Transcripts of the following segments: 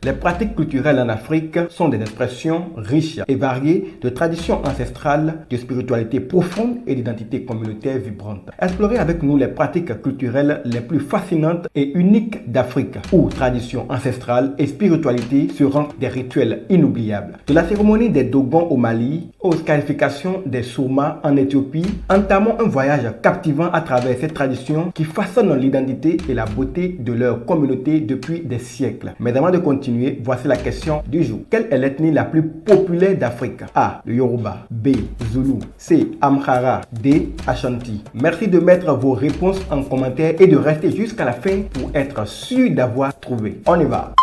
Les pratiques culturelles en Afrique sont des expressions riches et variées de traditions ancestrales, de spiritualité profonde et d'identité communautaire vibrante. Explorez avec nous les pratiques culturelles les plus fascinantes et uniques d'Afrique, où traditions ancestrales et spiritualité seront des rituels inoubliables. De la cérémonie des Dogons au Mali aux scarifications des Sourma en Éthiopie, entamons un voyage captivant à travers ces traditions qui façonnent l'identité et la beauté de leur communauté depuis des siècles. Mais avant de continuer, voici la question du jour. Quelle est l'ethnie la plus populaire d'Afrique? A. Le Yoruba. B. Zulu. C. Amhara. D. Ashanti. Merci de mettre vos réponses en commentaire et de rester jusqu'à la fin pour être sûr d'avoir trouvé. On y va.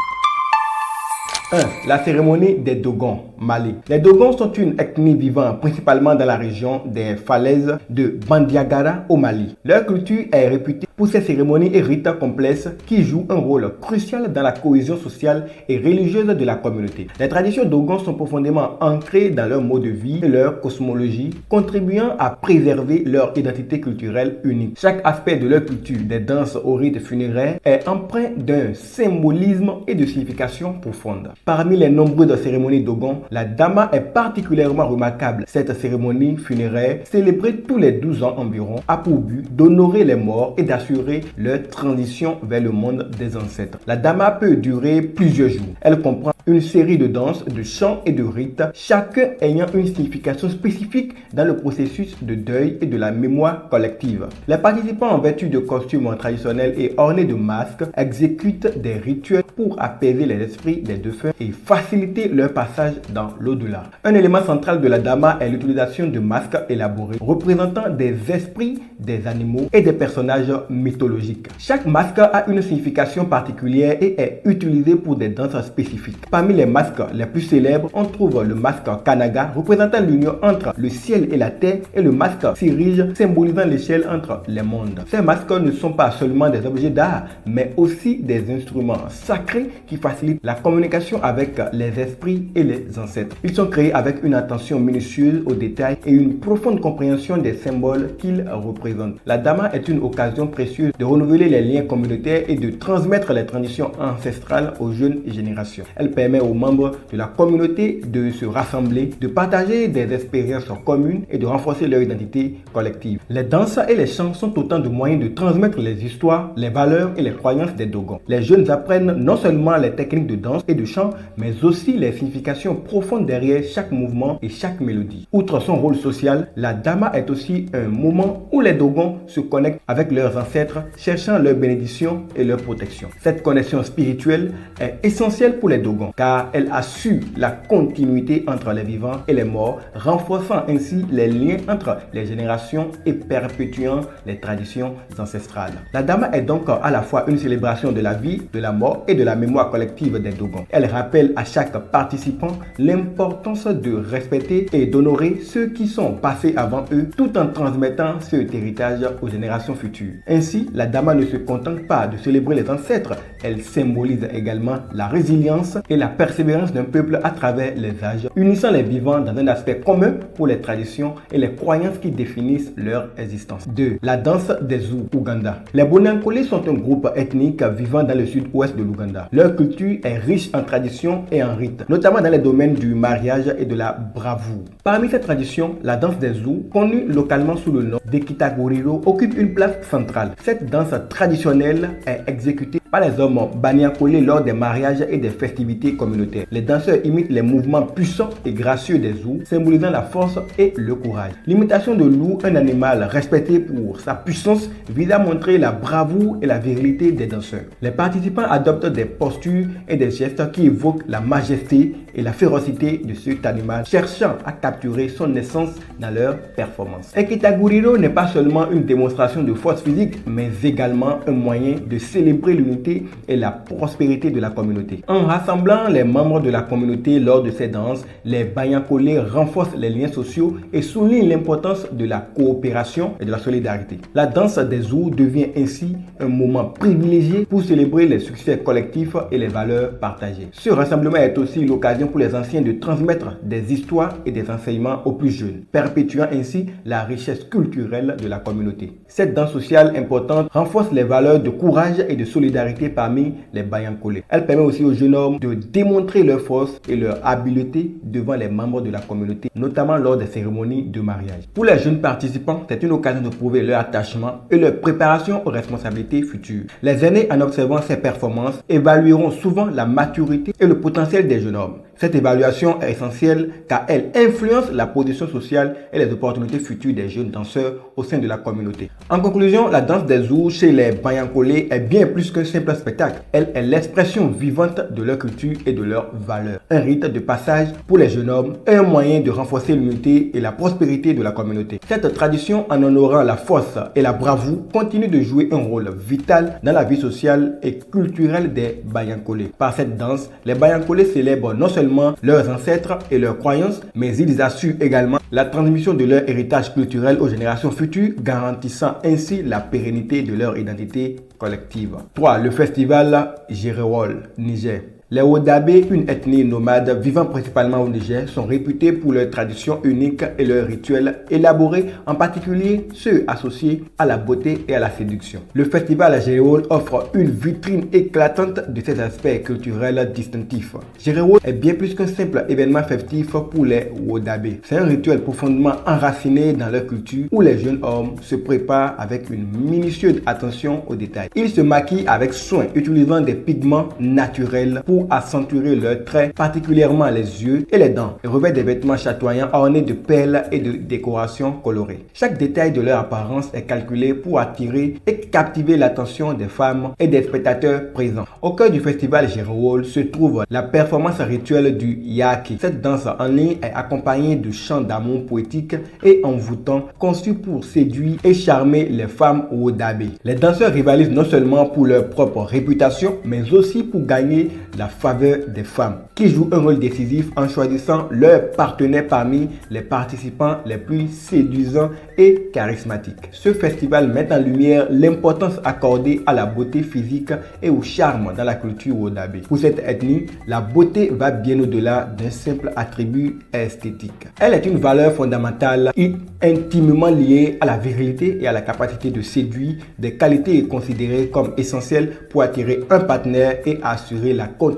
1. La cérémonie des Dogons, Mali. Les Dogons sont une ethnie vivant principalement dans la région des falaises de Bandiagara au Mali. Leur culture est réputée pour ses cérémonies et rites complexes qui jouent un rôle crucial dans la cohésion sociale et religieuse de la communauté. Les traditions Dogons sont profondément ancrées dans leur mode de vie et leur cosmologie, contribuant à préserver leur identité culturelle unique. Chaque aspect de leur culture, des danses aux rites funéraires, est empreint d'un symbolisme et de signification profonde. Parmi les nombreuses cérémonies Dogon, la Dama est particulièrement remarquable. Cette cérémonie funéraire, célébrée tous les 12 ans environ, a pour but d'honorer les morts et d'assurer leur transition vers le monde des ancêtres. La Dama peut durer plusieurs jours. Elle comprend une série de danses, de chants et de rites, chacun ayant une signification spécifique dans le processus de deuil et de la mémoire collective. Les participants en vertu de costumes traditionnels et ornés de masques exécutent des rituels pour apaiser les esprits des défunts et faciliter leur passage dans l'au-delà. Un élément central de la Dama est l'utilisation de masques élaborés représentant des esprits, des animaux et des personnages mythologiques. Chaque masque a une signification particulière et est utilisé pour des danses spécifiques. Parmi les masques les plus célèbres, on trouve le masque Kanaga représentant l'union entre le ciel et la terre et le masque Sirige symbolisant l'échelle entre les mondes. Ces masques ne sont pas seulement des objets d'art mais aussi des instruments sacrés qui facilitent la communication avec les esprits et les ancêtres. Ils sont créés avec une attention minutieuse aux détails et une profonde compréhension des symboles qu'ils représentent. La Dama est une occasion précieuse de renouveler les liens communautaires et de transmettre les traditions ancestrales aux jeunes générations. Elle permet aux membres de la communauté de se rassembler, de partager des expériences communes et de renforcer leur identité collective. Les danses et les chants sont autant de moyens de transmettre les histoires, les valeurs et les croyances des Dogons. Les jeunes apprennent non seulement les techniques de danse et de chant, mais aussi les significations profondes derrière chaque mouvement et chaque mélodie. Outre son rôle social, la Dama est aussi un moment où les Dogons se connectent avec leurs ancêtres, cherchant leur bénédiction et leur protection. Cette connexion spirituelle est essentielle pour les Dogons, car elle assure la continuité entre les vivants et les morts, renforçant ainsi les liens entre les générations et perpétuant les traditions ancestrales. La Dama est donc à la fois une célébration de la vie, de la mort et de la mémoire collective des Dogons. Elle rappelle à chaque participant l'importance de respecter et d'honorer ceux qui sont passés avant eux, tout en transmettant cet héritage aux générations futures. Ainsi, la Dama ne se contente pas de célébrer les ancêtres, elle symbolise également la résilience et la persévérance d'un peuple à travers les âges, unissant les vivants dans un aspect commun pour les traditions et les croyances qui définissent leur existence. 2. La danse des Zou, Ouganda. Les Bonyankole sont un groupe ethnique vivant dans le sud-ouest de l'Ouganda. Leur culture est riche en traditions et en rites, notamment dans les domaines du mariage et de la bravoure. Parmi ces traditions, la danse des Zou, connue localement sous le nom d'Ekitagoriro, occupe une place centrale. Cette danse traditionnelle est exécutée par les hommes Banyankole lors des mariages et des festivités communautaires. Les danseurs imitent les mouvements puissants et gracieux des Zou, symbolisant la force et le courage. L'imitation de loup, un animal respecté pour sa puissance, vise à montrer la bravoure et la virilité des danseurs. Les participants adoptent des postures et des gestes qui évoquent la majesté et la férocité de cet animal, cherchant à capturer son essence dans leur performance. Ekitaguriro n'est pas seulement une démonstration de force physique, mais également un moyen de célébrer l'unité et la prospérité de la communauté. En rassemblant les membres de la communauté lors de ces danses, les Banyankole renforcent les liens sociaux et soulignent l'importance de la coopération et de la solidarité. La danse des Zou devient ainsi un moment privilégié pour célébrer les succès collectifs et les valeurs partagées. Ce rassemblement est aussi l'occasion pour les anciens de transmettre des histoires et des enseignements aux plus jeunes, perpétuant ainsi la richesse culturelle de la communauté. Cette danse sociale importante renforce les valeurs de courage et de solidarité par parmi les Bayankolé. Elle permet aussi aux jeunes hommes de démontrer leur force et leur habileté devant les membres de la communauté, notamment lors des cérémonies de mariage. Pour les jeunes participants, c'est une occasion de prouver leur attachement et leur préparation aux responsabilités futures. Les aînés, en observant ces performances, évalueront souvent la maturité et le potentiel des jeunes hommes. Cette évaluation est essentielle car elle influence la position sociale et les opportunités futures des jeunes danseurs au sein de la communauté. En conclusion, la danse des Zouk chez les Bayankolé est bien plus qu'un simple spectacle. Elle est l'expression vivante de leur culture et de leurs valeurs. Un rite de passage pour les jeunes hommes et un moyen de renforcer l'unité et la prospérité de la communauté. Cette tradition, en honorant la force et la bravoure, continue de jouer un rôle vital dans la vie sociale et culturelle des Bayankolé. Par cette danse, les Bayankolé célèbrent non seulement leurs ancêtres et leurs croyances, mais ils assurent également la transmission de leur héritage culturel aux générations futures, garantissant ainsi la pérennité de leur identité collective. 3. Le festival Jéréwol, Niger. Les Wodabé, une ethnie nomade vivant principalement au Niger, sont réputés pour leurs traditions uniques et leurs rituels élaborés, en particulier ceux associés à la beauté et à la séduction. Le festival Jéréwol offre une vitrine éclatante de ces aspects culturels distinctifs. Jéréwol est bien plus qu'un simple événement festif pour les Wodabé. C'est un rituel profondément enraciné dans leur culture où les jeunes hommes se préparent avec une minutieuse attention aux détails. Ils se maquillent avec soin, utilisant des pigments naturels pour accentuer leurs traits, particulièrement les yeux et les dents, et revêtent des vêtements chatoyants ornés de perles et de décorations colorées. Chaque détail de leur apparence est calculé pour attirer et captiver l'attention des femmes et des spectateurs présents. Au cœur du festival Jéréwol se trouve la performance rituelle du Yaki. Cette danse en ligne est accompagnée de chants d'amour poétiques et envoûtants conçus pour séduire et charmer les femmes Wodabé. Les danseurs rivalisent non seulement pour leur propre réputation, mais aussi pour gagner la faveur des femmes, qui jouent un rôle décisif en choisissant leurs partenaires parmi les participants les plus séduisants et charismatiques. Ce festival met en lumière l'importance accordée à la beauté physique et au charme dans la culture Wodabé. Pour cette ethnie, la beauté va bien au-delà d'un simple attribut esthétique. Elle est une valeur fondamentale et intimement liée à la virilité et à la capacité de séduire, des qualités considérées comme essentielles pour attirer un partenaire et assurer la continuité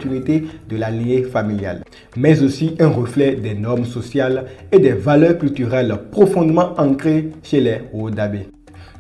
de la lignée familiale, mais aussi un reflet des normes sociales et des valeurs culturelles profondément ancrées chez les Wodabé.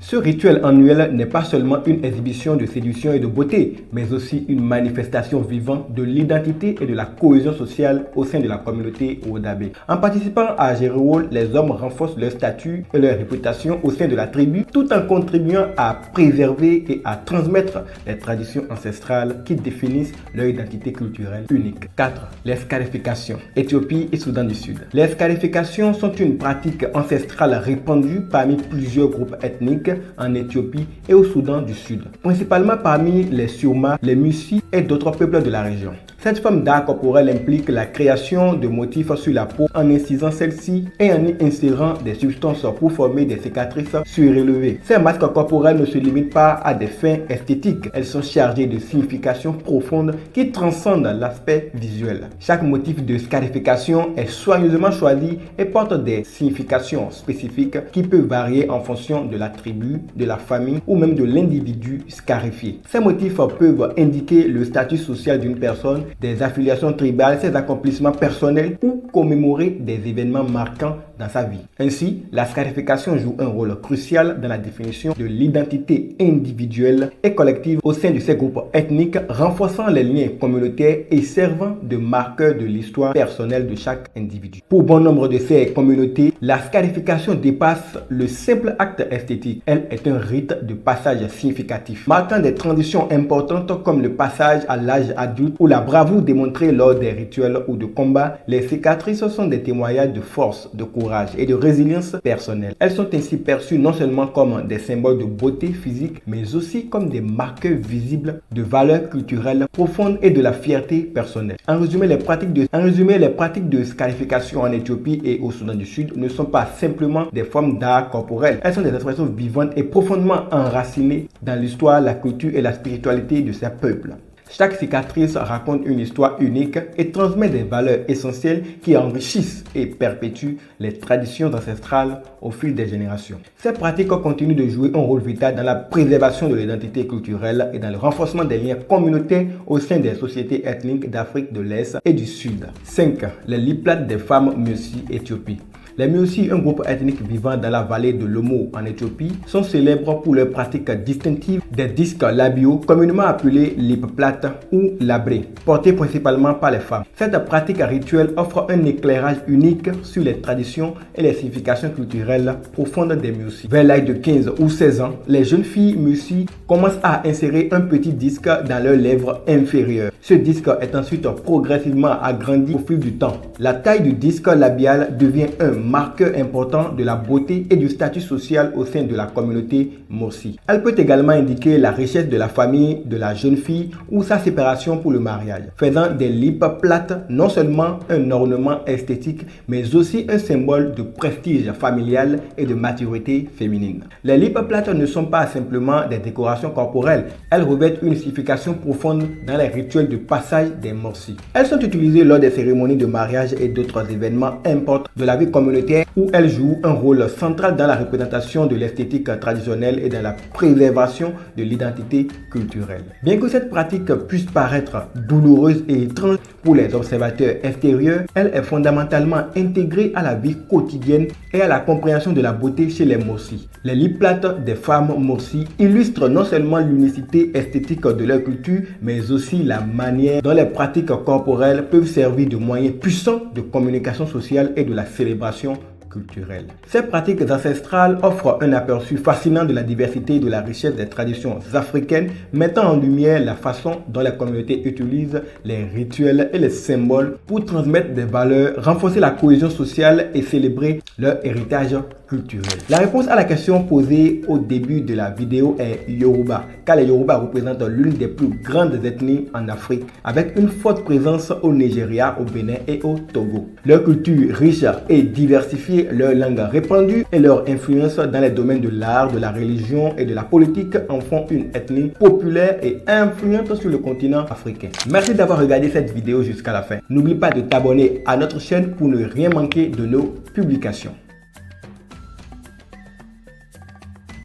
Ce rituel annuel n'est pas seulement une exhibition de séduction et de beauté, mais aussi une manifestation vivante de l'identité et de la cohésion sociale au sein de la communauté Wodabé. En participant à Jéréwol, les hommes renforcent leur statut et leur réputation au sein de la tribu, tout en contribuant à préserver et à transmettre les traditions ancestrales qui définissent leur identité culturelle unique. 4. Les scarifications. Éthiopie et Soudan du Sud. Les scarifications sont une pratique ancestrale répandue parmi plusieurs groupes ethniques en Éthiopie et au Soudan du Sud, principalement parmi les Surma, les Musi et d'autres peuples de la région. Cette forme d'art corporel implique la création de motifs sur la peau en incisant celle-ci et en y insérant des substances pour former des cicatrices surélevées. Ces masques corporels ne se limitent pas à des fins esthétiques, elles sont chargées de significations profondes qui transcendent l'aspect visuel. Chaque motif de scarification est soigneusement choisi et porte des significations spécifiques qui peuvent varier en fonction de la tribu, de la famille ou même de l'individu scarifié. Ces motifs peuvent indiquer le statut social d'une personne, des affiliations tribales, ses accomplissements personnels ou commémorer des événements marquants dans sa vie. Ainsi, la scarification joue un rôle crucial dans la définition de l'identité individuelle et collective au sein de ces groupes ethniques, renforçant les liens communautaires et servant de marqueur de l'histoire personnelle de chaque individu. Pour bon nombre de ces communautés, la scarification dépasse le simple acte esthétique. Elle est un rite de passage significatif, marquant des transitions importantes comme le passage à l'âge adulte ou la bravoure démontrée lors des rituels ou de combats. Les cicatrices sont des témoignages de force, de courage et de résilience personnelle. Elles sont ainsi perçues non seulement comme des symboles de beauté physique, mais aussi comme des marqueurs visibles de valeurs culturelles profondes et de la fierté personnelle. En résumé, les pratiques de scarification en Éthiopie et au Soudan du Sud ne sont pas simplement des formes d'art corporel. Elles sont des expressions vivantes et profondément enracinées dans l'histoire, la culture et la spiritualité de ces peuples. Chaque cicatrice raconte une histoire unique et transmet des valeurs essentielles qui enrichissent et perpétuent les traditions ancestrales au fil des générations. Ces pratiques continuent de jouer un rôle vital dans la préservation de l'identité culturelle et dans le renforcement des liens communautaires au sein des sociétés ethniques d'Afrique de l'Est et du Sud. 5. Les Liplat des femmes Mursi, Éthiopie. Les Mursi, un groupe ethnique vivant dans la vallée de l'Omo en Éthiopie, sont célèbres pour leurs pratiques distinctives des disques labiaux, communément appelés lip-plat ou labré, portés principalement par les femmes. Cette pratique rituelle offre un éclairage unique sur les traditions et les significations culturelles profondes des Mursi. Vers l'âge de 15 ou 16 ans, les jeunes filles Mursi commencent à insérer un petit disque dans leurs lèvres inférieures. Ce disque est ensuite progressivement agrandi au fil du temps. La taille du disque labial devient un marqueur important de la beauté et du statut social au sein de la communauté Mursi. Elle peut également indiquer la richesse de la famille de la jeune fille ou sa séparation pour le mariage, faisant des lips plates non seulement un ornement esthétique, mais aussi un symbole de prestige familial et de maturité féminine. Les lips plates ne sont pas simplement des décorations corporelles, elles revêtent une signification profonde dans les rituels de passage des Mursi. Elles sont utilisées lors des cérémonies de mariage et d'autres événements importants de la vie communautaire où elles jouent un rôle central dans la représentation de l'esthétique traditionnelle et dans la préservation de l'identité culturelle. Bien que cette pratique puisse paraître douloureuse et étrange pour les observateurs extérieurs, elle est fondamentalement intégrée à la vie quotidienne et à la compréhension de la beauté chez les Mursi. Les lip-plats des femmes Mursi illustrent non seulement l'unicité esthétique de leur culture, mais aussi la manière dont les pratiques corporelles peuvent servir de moyens puissants de communication sociale et de la célébration culturelle. Ces pratiques ancestrales offrent un aperçu fascinant de la diversité et de la richesse des traditions africaines, mettant en lumière la façon dont les communautés utilisent les rituels et les symboles pour transmettre des valeurs, renforcer la cohésion sociale et célébrer leur héritage culturel. La réponse à la question posée au début de la vidéo est Yoruba, car les Yoruba représentent l'une des plus grandes ethnies en Afrique, avec une forte présence au Nigeria, au Bénin et au Togo. Leur culture riche et diversifiée, leur langue répandue et leur influence dans les domaines de l'art, de la religion et de la politique en font une ethnie populaire et influente sur le continent africain. Merci d'avoir regardé cette vidéo jusqu'à la fin. N'oublie pas de t'abonner à notre chaîne pour ne rien manquer de nos publications.